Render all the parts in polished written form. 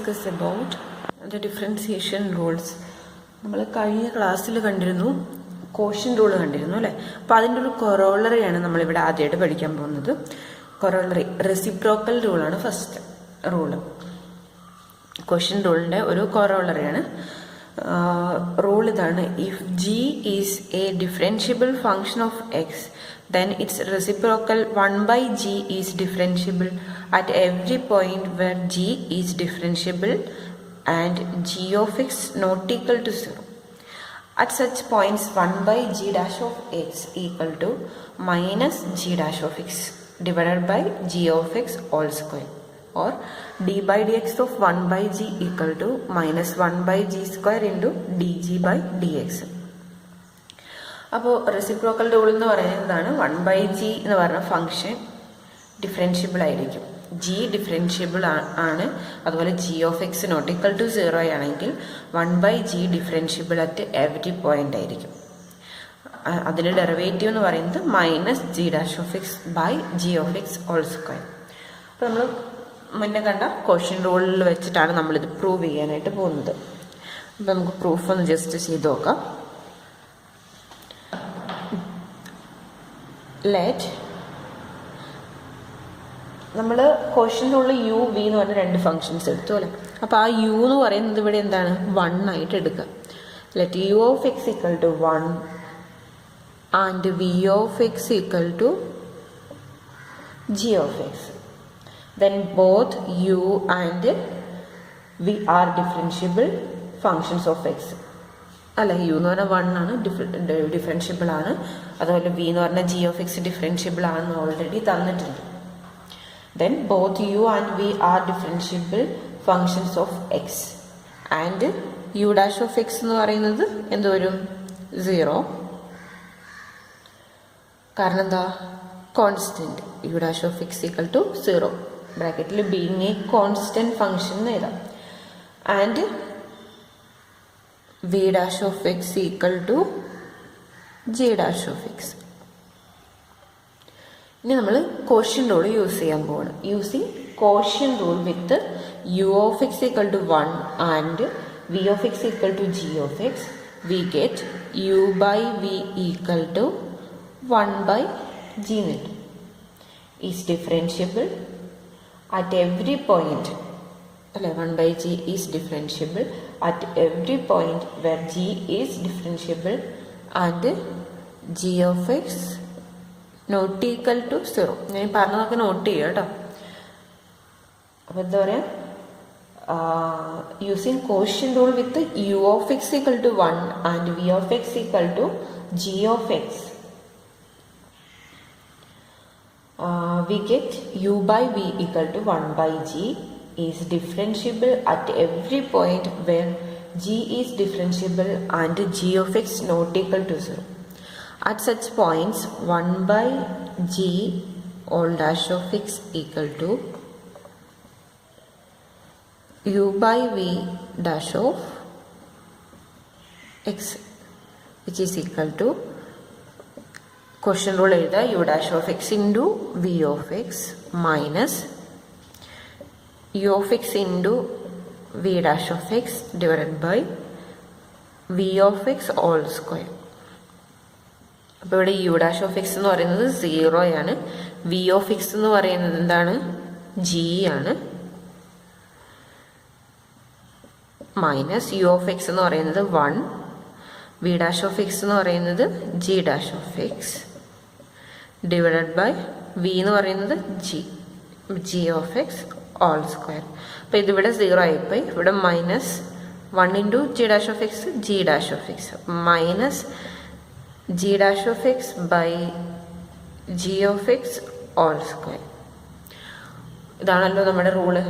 discuss about the differentiation rules. നമ്മൾ കഴിഞ്ഞ ക്ലാസ്സിൽ കണ്ടിരുന്നു കോഷ്യൻ റൂൾ കണ്ടിരുന്നു അല്ലേ. അപ്പോൾ അതിൻ്റെ ഒരു കൊറോളറിയാണ് നമ്മളിവിടെ ആദ്യമായിട്ട് പഠിക്കാൻ പോകുന്നത്. കൊറോളറി റെസിപ്രോക്കൽ റൂളാണ് ഫസ്റ്റ് റൂള്. കോഷ്യൻ റൂളിൻ്റെ ഒരു കൊറോളറിയാണ്. റൂൾ ഇതാണ്: if g is a differentiable function of x, then its reciprocal 1/g is differentiable at every point where g is differentiable and g of x not equal to 0. At such points 1/g dash of x equal to minus g dash of x divided by g of x all square, or d by dx of 1/g equal to minus 1/g square into dg by dx. അപ്പോൾ reciprocal rule എന്ന് പറയുന്നതാണ് 1/g എന്ന് പറഞ്ഞ function differentiable ആയിരിക്കും. G differentiable ആണ്. അതുപോലെ g of x not equal to 0 ആണെങ്കിൽ 1/g differentiable at every point ആയിരിക്കും. അതിൻ്റെ ഡെറിവേറ്റീവ് എന്ന് പറയുന്നത് minus g dash of x by g of x whole square. അപ്പോൾ നമ്മൾ മുന്നേ കണ്ട ക്വസ്റ്റ്യൻ റൂളിൽ വെച്ചിട്ടാണ് നമ്മളിത് പ്രൂവ് ചെയ്യാനായിട്ട് പോകുന്നത്. അപ്പോൾ നമുക്ക് പ്രൂഫ് ഒന്ന് ജസ്റ്റ് ചെയ്ത് നോക്കാം. ലെറ്റ് നമ്മൾ ക്വസ്റ്റ്യൻ റൂളിൽ യു വി എന്ന് പറഞ്ഞ രണ്ട് ഫങ്ഷൻസ് എടുത്തു അല്ലേ. അപ്പോൾ ആ യു എന്ന് പറയുന്നത് ഇവിടെ എന്താണ് 1 ആയിട്ട് എടുക്കുക. Let u of x equal to 1 and v of x equal to g of x. Then both u and v are differentiable functions of x അല്ല. യു എന്ന് പറഞ്ഞാൽ 1 ആണ്, ഡിഫറൻഷ്യബിൾ ആണ്. അതുപോലെ വി എന്ന് പറഞ്ഞാൽ ജി ഓഫ് എക്സ് ഡിഫറൻഷ്യബിൾ ആണെന്ന് already തന്നിട്ടുണ്ട്. Then both u and v are differentiable functions of x and u dash of x എന്ന് പറയുന്നത് എന്തോരും 0. കാരണം എന്താ? Constant. U dash of x equal to 0 ബ്രാക്കറ്റിൽ ബീങ് എ കോൺസ്റ്റന്റ് ഫങ്ഷൻ എന്ന് എഴുതാം. And v dash of x equal to j dash of x. ഇനി നമ്മൾ കോഷ്യൻ റൂൾ യൂസ് ചെയ്യാൻ പോവാണ്. Using quotient rule with u of x equal to 1 and v of x equal to g of x, we get u by v equal to 1 by g net is differentiable at every point. 1/g is differentiable at every point where g is differentiable and g of x not equal to 0. ഞാൻ പറഞ്ഞതൊക്കെ not ചെയ്യുക കേട്ടോ. അപ്പോൾ എന്താ പറയുക? Using quotient rule with u of x equal to 1 and v of x equal to g of x, we get u by v equal to 1/g is differentiable at every point where g is differentiable and g of x not equal to 0. At such points 1/g all dash of x equal to u by v dash of x, which is equal to question rule എഴുതുക u dash of x into v of x minus u of x into v dash of x divided by v of x all square. അപ്പോൾ ഇവിടെ u dash of x എന്ന് പറയുന്നത് 0 ആണ്. v of x എന്ന് പറയുന്നത് എന്താണ്? g ആണ്. Minus u of x എന്ന് പറയുന്നത് 1, v dash of x എന്ന് പറയുന്നത് g dash of x divided by v എന്ന് പറയുന്നത് g of x all square. അപ്പോൾ ഇതിവിടെ 0 ആയിപ്പോയി. ഇവിടെ minus 1 into g dash of x g dash of x minus g dash of x by g of x all square. ഇതാണല്ലോ നമ്മുടെ rule.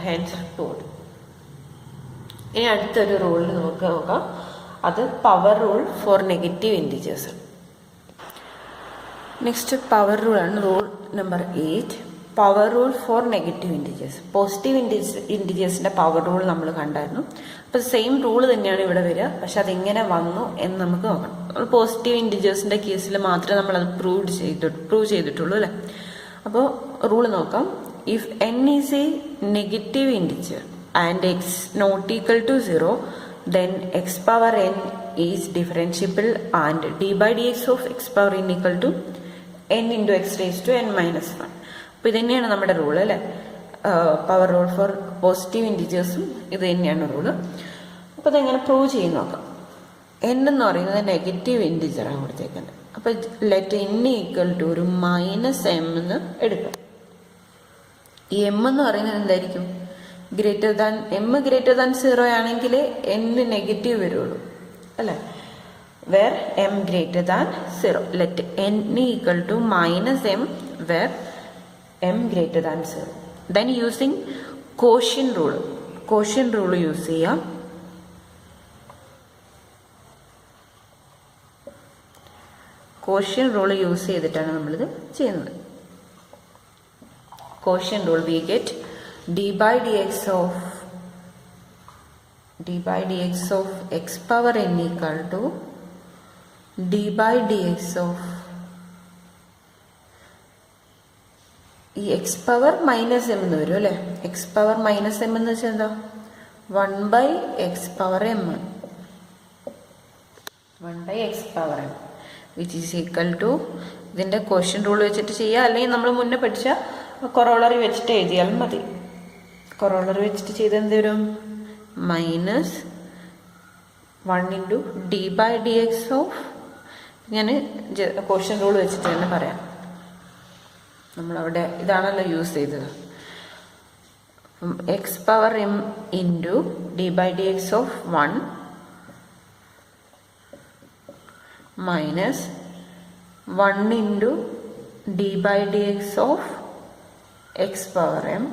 Hence rule. ഇനി അടുത്തൊരു റൂളിൽ നമുക്ക് നോക്കാം. അത് power rule for negative integers. Next power റൂളാണ്. Rule number 8, power rule for negative integers. Positive ഇൻറ്റിജേഴ്സിൻ്റെ power rule നമ്മൾ കണ്ടായിരുന്നു. അപ്പോൾ സെയിം റൂൾ തന്നെയാണ് ഇവിടെ വരിക. പക്ഷെ അതെങ്ങനെ വന്നു എന്ന് നമുക്ക് നോക്കണം. നമ്മൾ പോസിറ്റീവ് ഇൻറ്റിജേഴ്സിൻ്റെ കേസിൽ മാത്രമേ നമ്മളത് പ്രൂവ് ചെയ്തിട്ടുള്ളൂ അല്ലേ. അപ്പോൾ റൂൾ നോക്കാം. If n is A negative integer, and x not equal to 0, then x power n is differentiable and d by dx of x power n equal to n into x raised to n minus 1. അപ്പോൾ ഇത് തന്നെയാണ് നമ്മുടെ rule അല്ലേ, power rule for positive ഇൻറ്റിജേഴ്സും ഇത് തന്നെയാണ് rule. അപ്പോൾ ഇതെങ്ങനെ prove ചെയ്ത് നോക്കാം. n എന്ന് പറയുന്നത് നെഗറ്റീവ് ഇൻറ്റിജറാണ് കൊടുത്തേക്കുന്നത്. അപ്പോൾ ലെറ്റ് n ഈക്വൽ ടു ഒരു മൈനസ് എം എന്ന് എടുക്കാം. ഈ എം എന്ന് പറയുന്നത് എന്തായിരിക്കും, greater than m greater than 0 ആണെങ്കിൽ n നെഗറ്റീവ് വരുള്ളൂ അല്ലേ. Where m greater than 0, let n equal to minus m where m greater than 0. Then using quotient rule use ചെയ്യാം. കോഷ്യൻ റൂൾ യൂസ് ചെയ്തിട്ടാണ് നമ്മളിത് ചെയ്യുന്നത്. Quotient rule we get d by dx of x power n equal to d by dx of ഈ X power minus m എന്ന് വരും അല്ലേ. X power minus m എന്ന് വെച്ചാൽ എന്താ, 1/x power m, 1/x power m which is equal to, ഇതിൻ്റെ question rule വെച്ചിട്ട് ചെയ്യുക, അല്ലെങ്കിൽ നമ്മൾ മുന്നേ പഠിച്ച കൊറോളറി വെച്ചിട്ട് എഴുതിയാലും മതി. കൊറോളറി വെച്ചിട്ട് ചെയ്ത് എന്ത് വരും, minus 1 into d by d x of, ഞാൻ ക്വസ്റ്റ്യൻ റൂൾ വെച്ചിട്ട് തന്നെ പറയാം, നമ്മളവിടെ ഇതാണല്ലോ യൂസ് ചെയ്തത്. X power m into d by d x of 1 minus 1 into d by d x of x power m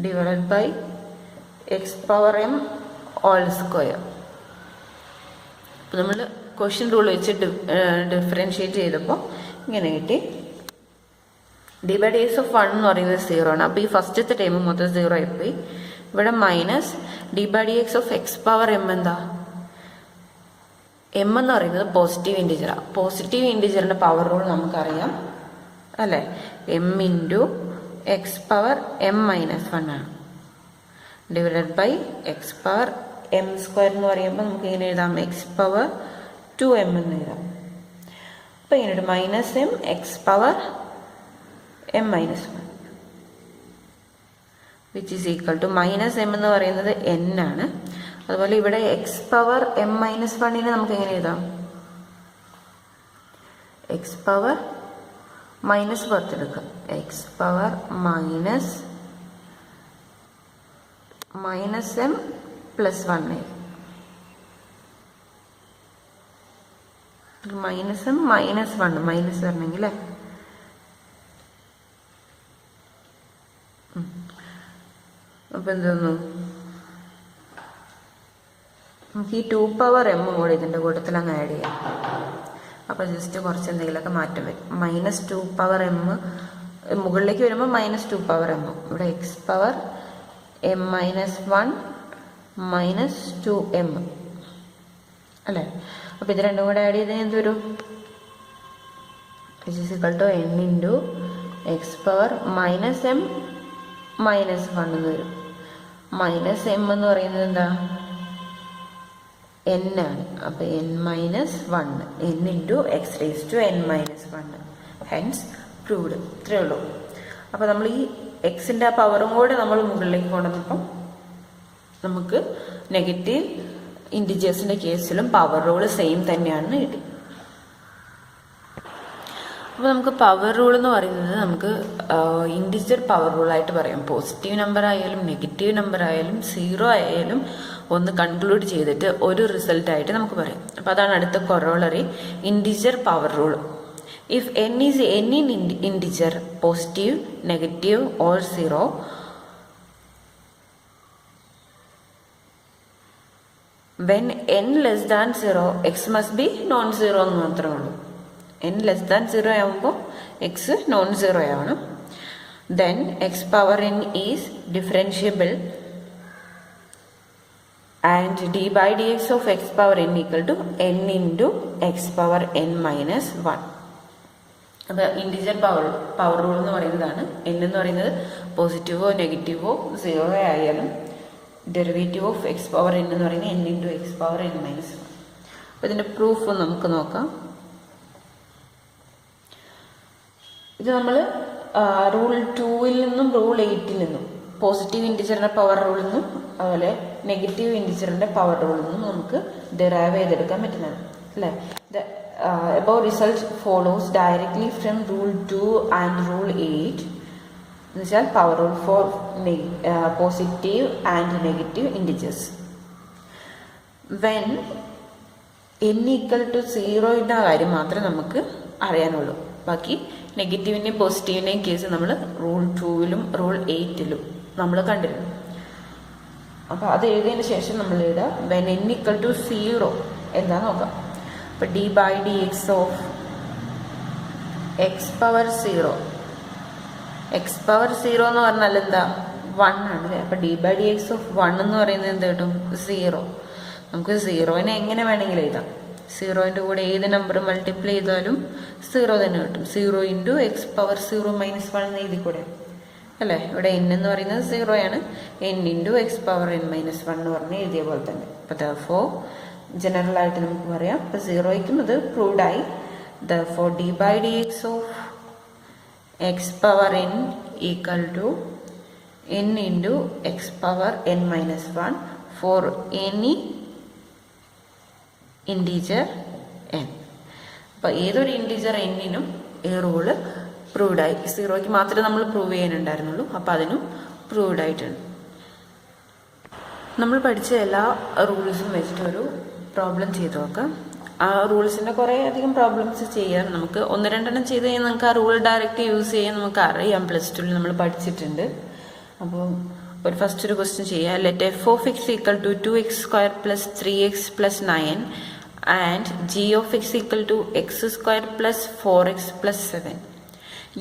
divided by x power m all square. നമ്മൾ question rule വെച്ച് differentiate ചെയ്തപ്പോൾ ഇങ്ങനെ കിട്ടി. D by d x of 1 എന്ന് പറയുന്നത് 0 ആണ്. അപ്പോൾ ഈ ഫസ്റ്റത്തെ ടൈം മൊത്തം 0 ആയിപ്പോയി. ഇവിടെ minus d by d x of x power m എന്താ, എം എന്ന് പറയുന്നത് പോസിറ്റീവ് ഇൻറ്റിജറാണ്. പോസിറ്റീവ് ഇൻറ്റിജറിൻ്റെ പവർ റൂൾ നമുക്കറിയാം അല്ലേ, m into x power m minus 1 ആണ് divided by x power m square എന്ന് പറയുമ്പോൾ നമുക്ക് ഇങ്ങനെ എഴുതാം, എക്സ് പവർ 2m എന്ന് എഴുതാം. അപ്പോൾ ഇങ്ങനെ ഒരു minus m x power m minus 1 which is equal to, minus m എന്ന് പറയുന്നത് n ആണ്. അതുപോലെ ഇവിടെ എക്സ് പവർ എം മൈനസ് 1 നമുക്ക് എങ്ങനെ എഴുതാം, എക്സ് പവർ മൈനസ് പുറത്തെടുക്കാം, x power minus m plus 1 minus m minus 1 minus വരണമെങ്കിൽ അല്ലേ. അപ്പം എന്തോന്നു, നമുക്ക് ഈ 2 പവർ എം കൂടെ ഇതിൻ്റെ കൂട്ടത്തിൽ അങ്ങ് ആഡ് ചെയ്യാം. അപ്പോൾ ജസ്റ്റ് കുറച്ച് എന്തെങ്കിലുമൊക്കെ മാറ്റം വരും. മൈനസ് 2 പവർ എം മുകളിലേക്ക് വരുമ്പോൾ മൈനസ് 2 പവർ എം, ഇവിടെ X power m minus 1 minus 2m അല്ലേ. അപ്പോൾ ഇത് രണ്ടും കൂടെ ആഡ് ചെയ്താൽ എന്ത് വരും, it is equal to n into x power minus m minus 1 എന്ന് വരും. മൈനസ് എം എന്ന് പറയുന്നത് എന്താ, n ആണ്. അപ്പോൾ n minus 1, n into x raise to n minus 1, hence proved. ഇത്രയേ ഉള്ളൂ. അപ്പോൾ നമ്മൾ ഈ എക്സിൻ്റെ ആ പവറും കൂടെ നമ്മൾ മുകളിലേക്ക് കൊണ്ടുവന്നപ്പം നമുക്ക് നെഗറ്റീവ് ഇൻറ്റിജേഴ്സിൻ്റെ കേസിലും പവർ റൂൾ സെയിം തന്നെയാണെന്ന് കിട്ടി. അപ്പോൾ നമുക്ക് പവർ റൂൾ എന്ന് പറയുന്നത് നമുക്ക് ഇൻറ്റിജർ പവർ റൂളായിട്ട് പറയാം. പോസിറ്റീവ് നമ്പർ ആയാലും നെഗറ്റീവ് നമ്പർ ആയാലും 0 ആയാലും ഒന്ന് കൺക്ലൂഡ് ചെയ്തിട്ട് ഒരു റിസൾട്ടായിട്ട് നമുക്ക് പറയാം. അപ്പോൾ അതാണ് അടുത്ത corollary, integer power rule. If n is any integer, positive, negative or 0, when n less than 0, x must be non-zero എന്ന് മാത്രമേ ഉള്ളൂ. n less than 0 ആകുമ്പോൾ x non-zero ആവണം. then x power n is differentiable and d by dx of x power n equal to n into x power n minus 1. അപ്പോൾ integer power rule എന്ന് പറയുന്നതാണ്. n എന്ന് പറയുന്നത് പോസിറ്റീവോ നെഗറ്റീവോ 0 ആയാലും derivative of x power N എന്ന് പറയുന്നത് N into x power N minus 1. അപ്പോൾ ഇതിൻ്റെ പ്രൂഫ് നമുക്ക് നോക്കാം. ഇത് നമ്മൾ റൂൾ 2-ൽ നിന്നും റൂൾ 8-ൽ നിന്നും പോസിറ്റീവ് ഇൻറ്റിജറിൻ്റെ പവർ റൂളിൽ നിന്നും അതുപോലെ നെഗറ്റീവ് ഇൻറ്റിജറിൻ്റെ പവർ റൂളിൽ നിന്നും നമുക്ക് ഡെറൈവ് ചെയ്തെടുക്കാൻ പറ്റുന്നതാണ് അല്ലേ. The above result follows directly from rule 2 and rule 8 എന്ന് വെച്ചാൽ power rule for positive and negative integers. When n equal to 0യുടെ കാര്യം മാത്രമേ നമുക്ക് അറിയാനുള്ളൂ. ബാക്കി നെഗറ്റീവിൻ്റെയും പോസിറ്റീവിൻ്റെയും കേസ് നമ്മൾ റൂൾ 2-ലും റൂൾ 8-ലും നമ്മൾ കണ്ടിരുന്നു. അപ്പോൾ അത് എഴുതിയതിന് ശേഷം നമ്മൾ എഴുതുക വെൻ n ഈക്വൽ ടു 0 എന്താ നോക്കാം. അപ്പോൾ d by d x of x power 0, x power 0 എന്ന് പറഞ്ഞാൽ എന്താ 1 ആണ് അല്ലേ. അപ്പോൾ d by d x of 1 എന്ന് പറയുന്നത് എന്ത് കിട്ടും 0. നമുക്ക് 0നെ എങ്ങനെ വേണമെങ്കിലും എഴുതാം. 0ൻ്റെ കൂടെ ഏത് നമ്പർ മൾട്ടിപ്ലൈ ചെയ്താലും 0 തന്നെ കിട്ടും. 0 ഇൻറ്റു എക്സ് പവർ 0 മൈനസ് 1 എന്ന് എഴുതി കൂടെ അല്ലേ. ഇവിടെ n എന്ന് പറയുന്നത് 0 ആണ്. n into x power n minus 1 എന്ന് പറഞ്ഞ് എഴുതിയ പോലെ തന്നെ. അപ്പോൾ therefore ജനറൽ ആയിട്ട് നമുക്ക് പറയാം. അപ്പോൾ 0യ്ക്കും ഇത് പ്രൂവ്ഡ് ആയി. therefore d by dx of x power n equal to n into x power n minus 1 for any integer n. അപ്പോൾ ഏതൊരു ഇൻറ്റിജർ എന്നിനും ഈ റൂള് പ്രൂവ്ഡ് ആയി. 0യ്ക്ക് മാത്രമേ നമ്മൾ പ്രൂവ് ചെയ്യാനുണ്ടായിരുന്നുള്ളൂ. അപ്പോൾ അതിനും പ്രൂവ്ഡ് ആയിട്ടുണ്ട്. നമ്മൾ പഠിച്ച എല്ലാ റൂൾസും വെച്ചിട്ടൊരു പ്രോബ്ലം ചെയ്ത് നോക്കാം. ആ റൂൾസിൻ്റെ കുറേ അധികം പ്രോബ്ലംസ് ചെയ്യാൻ നമുക്ക് 1-2 ചെയ്ത് കഴിഞ്ഞാൽ നമുക്ക് ആ റൂൾ ഡയറക്റ്റ് യൂസ് ചെയ്യാൻ നമുക്ക് അറിയാം. +2-ൽ നമ്മൾ പഠിച്ചിട്ടുണ്ട്. അപ്പോൾ ഒരു ഫസ്റ്റ് ഒരു ക്വസ്റ്റ്യൻ ചെയ്യാം. Let f of x equal to 2x² + 3x + 9 and g of x equal to x² + 4x + 7.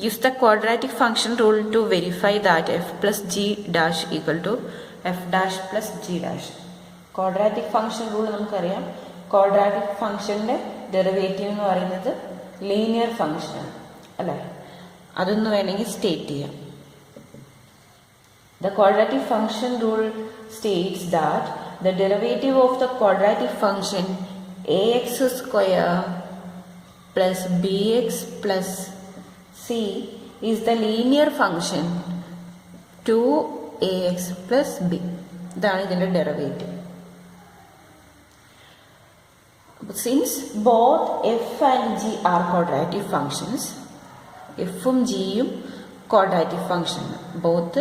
Use the quadratic function rule to verify that f + g' equal to f' + g'. Quadratic function rule നമുക്കറിയാം. Quadratic ഫംഗ്ഷൻ്റെ derivative എന്ന് പറയുന്നത് linear ഫംഗ്ഷനാണ് അല്ലേ. അതൊന്ന് വേണമെങ്കിൽ state ചെയ്യാം. The quadratic function rule states that the derivative of the quadratic function ax² plus bx plus c is the linear function 2ax plus b. ഇതാണ് ഇതിൻ്റെ derivative. Since both f and g are quadratic functions, fഉം gയും quadratic function. Both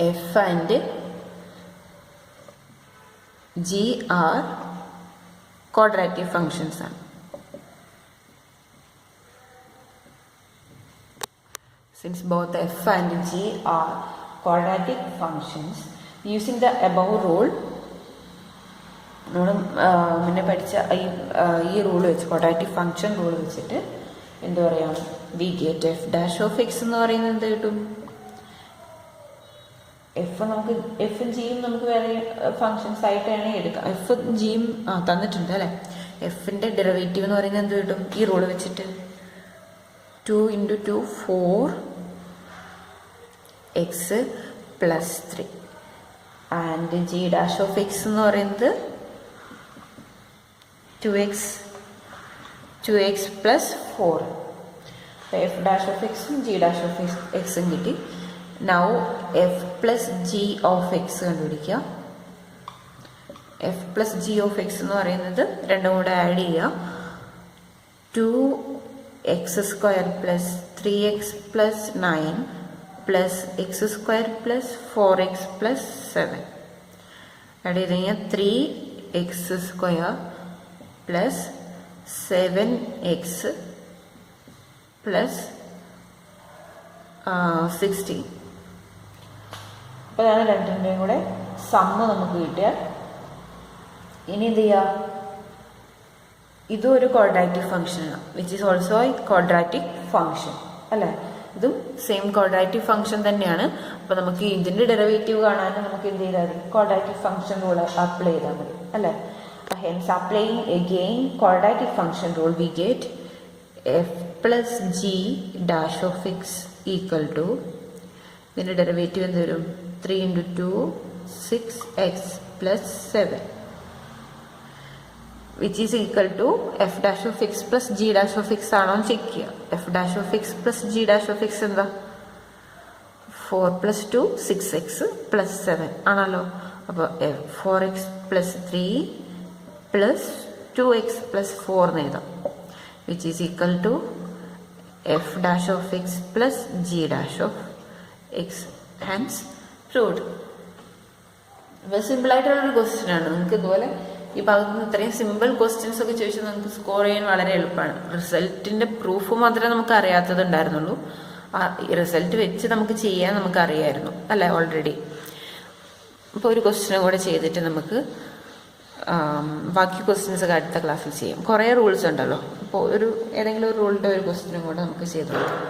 f and g are quadratic functions. Since both f and g are quadratic functions, using the above rule, നമ്മൾ മുന്നേ പഠിച്ച ഈ rule വെച്ച് quadratic function rule വെച്ചിട്ട് എന്ത് പറയാം, we get f' of x എന്ന് പറയുന്നത് എന്ത് കിട്ടും, എഫും ജിയും നമുക്ക് വേറെ ഫങ്ഷൻസ് ആയിട്ടാണ് എടുക്കാം. എഫും ജിയും തന്നിട്ടുണ്ട് അല്ലേ. എഫിൻ്റെ ഡെറിവേറ്റീവ് എന്ന് പറയുന്നത് എന്ത് കിട്ടും ഈ റൂൾ വെച്ചിട്ട് 2 × 2 4x + 3 and g' of x എന്ന് പറയുന്നത് 2x + 4. f' ഓഫ് എക്സും g' ഓഫ് എക്സും കിട്ടി. Now f + g of X കണ്ടുപിടിക്കുക. f + g ഓഫ് എക്സ് എന്ന് പറയുന്നത് രണ്ടും കൂടെ ആഡ് ചെയ്യുക. 2x² + 3x + 9 + x² + 4x + 7 add ചെയ്ത് കഴിഞ്ഞാൽ 3x² + 7x + 16. അപ്പോൾ അതാണ് രണ്ടിൻ്റെയും കൂടെ സമ്മ് നമുക്ക് കിട്ടിയാൽ ഇനി എന്ത് ചെയ്യുക, ഇതും ഒരു ക്വാഡ്രാറ്റിക് ഫംഗ്ഷനാണ്, which is also A quadratic function അല്ലേ. ഇതും സെയിം ക്വാഡ്രാറ്റിക് ഫംഗ്ഷൻ തന്നെയാണ്. അപ്പോൾ നമുക്ക് ഇതിൻ്റെ ഡെറിവേറ്റീവ് കാണാനും നമുക്ക് എന്ത് ചെയ്താൽ മതി, ക്വാഡ്രാറ്റിക് ഫംഗ്ഷൻ റൂൾ അപ്ലൈ ചെയ്താൽ മതി അല്ലേ. Hence, applying again quadratic function rule, we get f + g' of x equal to ഇതിൻ്റെ ഡെറിവേറ്റീവ് എന്ത് വരും 3 into 2, 6x plus 7, which is equal to f dash of x plus g dash of x ആണോ എന്ന് check ചെയ്യുക. f dash of x plus g dash of x എന്താ? 4 plus 2, 6x plus 7 ആണല്ലോ. അപ്പോൾ 4x plus 3 plus 2x plus 4 എന്ന് എഴുതാം, which is equal to f dash of x plus g dash of x. Hence proved. ഇപ്പോൾ simple ആയിട്ടുള്ളൊരു question ആണ്. നിങ്ങൾക്ക് ഇതുപോലെ ഈ ഭാഗത്ത് നിന്ന് ഇത്രയും സിമ്പിൾ ക്വസ്റ്റ്യൻസ് ഒക്കെ ചോദിച്ചാൽ നമുക്ക് സ്കോർ ചെയ്യാൻ വളരെ എളുപ്പമാണ്. റിസൾട്ടിന്റെ പ്രൂഫ് മാത്രമേ നമുക്ക് അറിയാത്തതുണ്ടായിരുന്നുള്ളൂ. ഈ റിസൾട്ട് വെച്ച് നമുക്ക് ചെയ്യാൻ നമുക്ക് അറിയായിരുന്നു അല്ലേ ഓൾറെഡി. ഇപ്പോൾ ഒരു ക്വസ്റ്റ്യനും കൂടെ ചെയ്തിട്ട് നമുക്ക് ബാക്കി ക്വസ്റ്റ്യൻസ് ഒക്കെ അടുത്ത ക്ലാസ്സിൽ ചെയ്യാം. കുറേ റൂൾസ് ഉണ്ടല്ലോ, അപ്പോൾ ഏതെങ്കിലും ഒരു റൂളിൻ്റെ ഒരു ക്വസ്റ്റ്യനും കൂടെ നമുക്ക് ചെയ്ത് കൊടുക്കാം.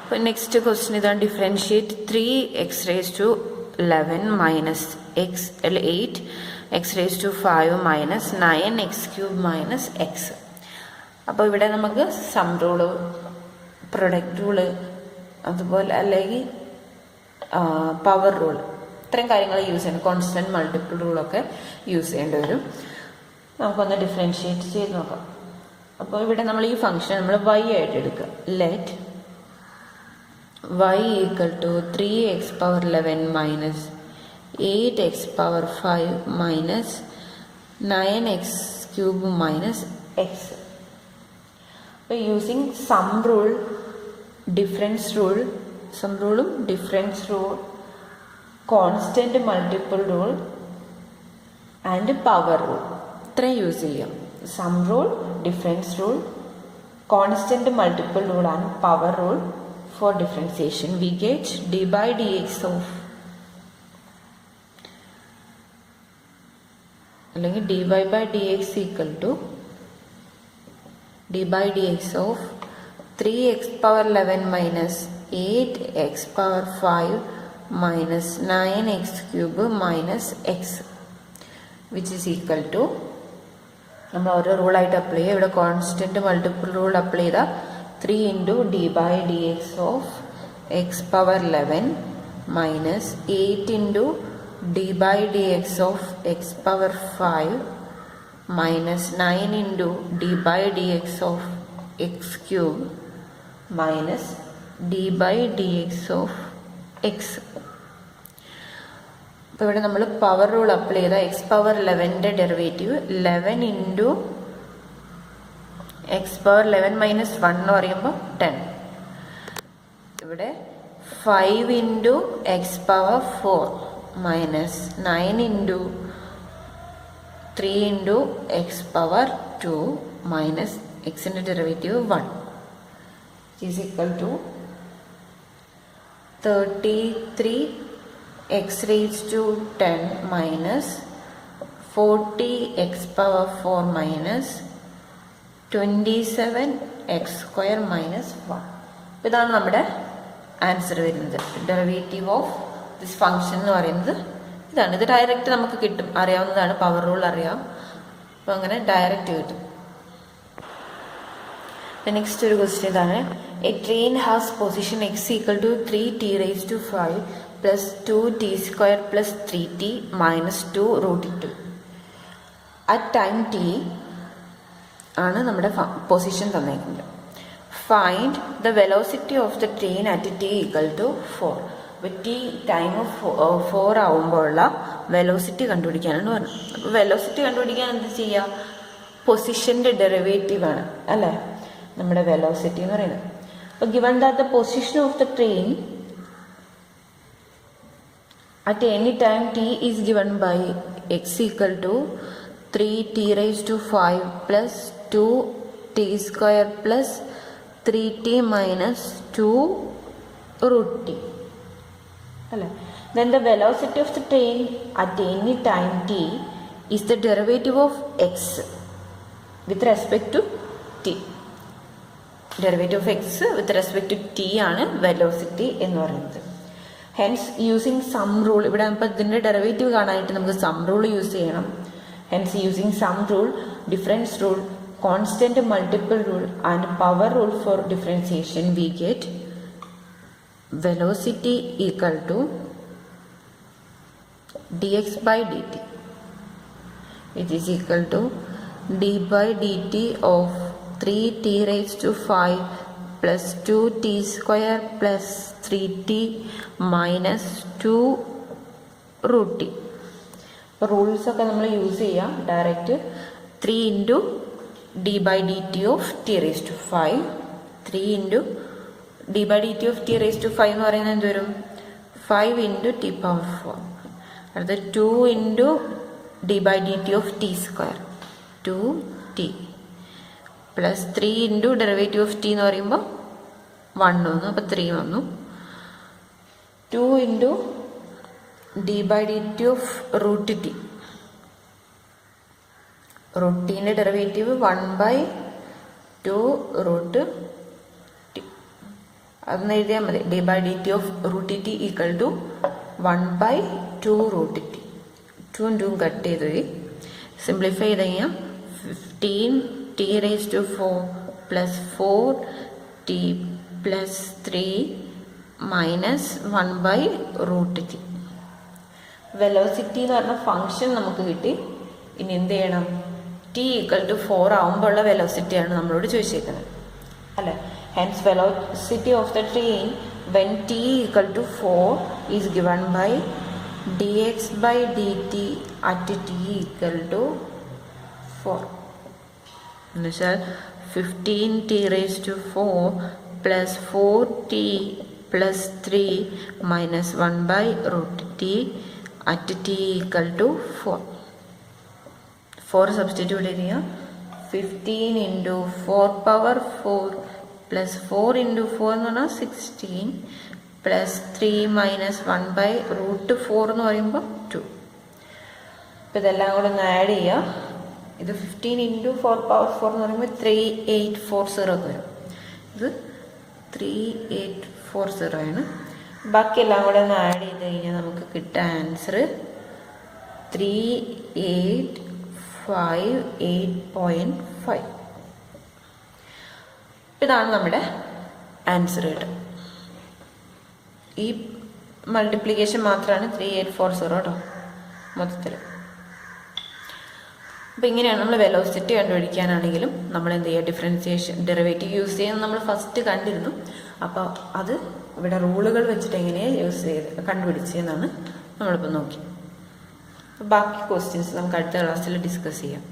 അപ്പോൾ നെക്സ്റ്റ് ക്വസ്റ്റ്യൻ ഇതാണ്. Differentiate 3x⁻11 minus 8x⁵ minus 9x³ - x. അപ്പോൾ ഇവിടെ നമുക്ക് സം റൂള്, പ്രൊഡക്റ്റ് റൂള്, അതുപോലെ അല്ലെങ്കിൽ പവർ റൂൾ, ഇത്രയും കാര്യങ്ങൾ യൂസ് ചെയ്യണം. കോൺസ്റ്റന്റ് മൾട്ടിപ്പിൾ റൂളൊക്കെ യൂസ് ചെയ്യേണ്ടി വരും. നമുക്കൊന്ന് ഡിഫറൻഷിയേറ്റ് ചെയ്ത് നോക്കാം. അപ്പോൾ ഇവിടെ നമ്മൾ ഈ ഫംഗ്ഷൻ നമ്മൾ y ആയിട്ട് എടുക്കുക. Let y equal to 3x⁻11 minus 8x⁵ minus 9x³ - x. അപ്പോൾ using sum rule, difference rule, sum റൂളും difference rule, constant multiple rule and power rule, ഇത്രയും യൂസ് ചെയ്യാം. Sum rule, difference rule, constant multiple rule and power rule for differentiation. We get d by dx of, അല്ലെങ്കിൽ dy by dx equal to d by dx of 3x⁻11 minus 8x⁵ minus 9x³ - x, which is equal to, നമ്മൾ ഓരോ റൂളായിട്ട് apply ചെയ്യുക. ഇവിടെ constant multiple rule apply ചെയ്താൽ 3 into d by dx of x⁻11 minus 8 into d by dx of x⁻5 minus 9 into d by dx of x³ minus d by dx of x. അപ്പോൾ ഇവിടെ നമ്മൾ power rule apply ചെയ്ത x⁻11ന്റെ derivative 11 into x⁻11 minus 1 എന്ന് പറയുമ്പോൾ 10. ഇവിടെ 5 into x⁻4 minus 9 into 3 into x⁻2 minus എക്സിൻ്റെ derivative 1 is equal to 33x⁻10 minus 40x⁻4 minus 27x² minus 1. ഇതാണ് നമ്മുടെ ആൻസർ വരുന്നത്. ഡെറിവേറ്റീവ് ഓഫ് ദിസ് ഫംഗ്ഷൻ എന്ന് പറയുന്നത് ഇതാണ്. ഇത് ഡയറക്റ്റ് നമുക്ക് കിട്ടും, അറിയാവുന്നതാണ്. പവർ റൂൾ അറിയാം, അപ്പോൾ അങ്ങനെ ഡയറക്റ്റ് കിട്ടും. നെക്സ്റ്റ് ഒരു ക്വസ്റ്റ്യൻ ഇതാണ്. A train has position x equal to 3t⁵ plus 2t² plus 3t minus 2 √2. At time t ആണ് നമ്മുടെ പൊസിഷൻ തന്നേക്കുന്നത്. Find the velocity of the train at t equal to 4. അപ്പോൾ t ടൈം 4 ആവുമ്പോഴുള്ള velocity കണ്ടുപിടിക്കാനാണ് പറഞ്ഞത്. അപ്പോൾ velocity കണ്ടുപിടിക്കാൻ എന്ത് ചെയ്യുക? പൊസിഷൻ്റെ ഡെറിവേറ്റീവ് ആണ് അല്ലേ നമ്മുടെ വെലോസിറ്റി എന്ന് പറയുന്നത്. അപ്പോൾ given that the position of the train at any time t is given by x equal to 3t⁵ plus 2t² plus 3t minus 2 √t. Then the velocity of the train at any time t is the derivative of x with respect to t. Derivative of x with respect to t ആണ് velocity എന്ന് പറയുന്നത്. Hence using sum rule, ഇവിടെ നമുക്ക് ഇതിൻ്റെ derivative കാണാനായിട്ട് നമുക്ക് sum rule use ചെയ്യണം. Hence using sum rule, difference rule, constant multiple rule and power rule for differentiation, we get velocity equal to dx by dt, which is equal to d by dt of 3t raised to 5 plus 2t square plus 3t minus 2 root t. Rules ഒക്കെ നമ്മൾ use ചെയ്യാം. Direct 3 into d by d t of t raise to 5, 3 into d by d t of t raise to 5 എന്ന് പറയുന്നത് എന്ത് വരും? 5 into T power 4. അടുത്ത 2 into d by d t of t square 2t plus 3 into derivative of t എന്ന് പറയുമ്പോൾ 1 വന്നു, അപ്പോൾ 3 വന്നു. 2 into d by d t of root t, root ടീൻ്റെ ഡെറിവേറ്റീവ് 1/2 റൂട്ട് ടി, അതൊന്ന് എഴുതിയാൽ മതി. D by d t of root t equal to 1/2 root t. 2 ഉം 2 കട്ട് ചെയ്ത് പോയി. സിംപ്ലിഫൈ ചെയ്ത് കഴിഞ്ഞാൽ 15t raised to 4 plus 4t plus 3 minus 1/√t. Velocity എന്ന് പറഞ്ഞ ഫംഗ്ഷൻ നമുക്ക് കിട്ടി. ഇനി എന്ത് ചെയ്യണം? t ഈക്വൽ ടു 4 ആകുമ്പോൾ ഉള്ള വെലോസിറ്റിയാണ് നമ്മളോട് ചോദിച്ചേക്കുന്നത്, അല്ലേ? Hence velocity of the train when t equal to 4 is given by dx by dt at t equal to 4. എന്നുവെച്ചാൽ 15t raised to 4 plus 4t plus 3 minus 1/√t at t equal to 4. 4 substitute ചെയ്യുക. 15 into 4 power 4 plus 4 into 4 എന്ന് പറഞ്ഞാൽ 16 plus 3 minus 1/√4 എന്ന് പറയുമ്പോൾ 2. അപ്പോൾ ഇതെല്ലാം കൂടെ ഒന്ന് ആഡ് ചെയ്യുക. ഇത് 15 ഇൻറ്റു 4 പവർ 4 എന്ന് പറയുമ്പോൾ 3840 ഒക്കെ വരും. ഇത് 3840 ആണ്. ബാക്കിയെല്ലാം കൂടെ ഒന്ന് ആഡ് ചെയ്ത് കഴിഞ്ഞാൽ നമുക്ക് കിട്ടുക ആൻസർ 3858.5. ഇതാണ് നമ്മുടെ ആൻസർ കേട്ടോ. ഈ മൾട്ടിപ്ലിക്കേഷൻ മാത്രമാണ് 3840 കേട്ടോ മൊത്തത്തിൽ. അപ്പോൾ ഇങ്ങനെയാണ് നമ്മൾ വെലോസിറ്റി കണ്ടുപിടിക്കാനാണെങ്കിലും നമ്മൾ എന്ത് ചെയ്യുക? ഡിഫറൻസിയേഷൻ ഡെറിവേറ്റീവ് യൂസ് ചെയ്യുന്നത് നമ്മൾ ഫസ്റ്റ് കണ്ടിരുന്നു. അപ്പോൾ അത് ഇവിടെ റൂളുകൾ വെച്ചിട്ട് എങ്ങനെയാണ് കണ്ടുപിടിച്ചതെന്നാണ് നമ്മളിപ്പോൾ നോക്കി. ബാക്കി ക്വസ്റ്റ്യൻസ് നമുക്ക് അടുത്ത ക്ലാസ്സിൽ ഡിസ്കസ് ചെയ്യാം.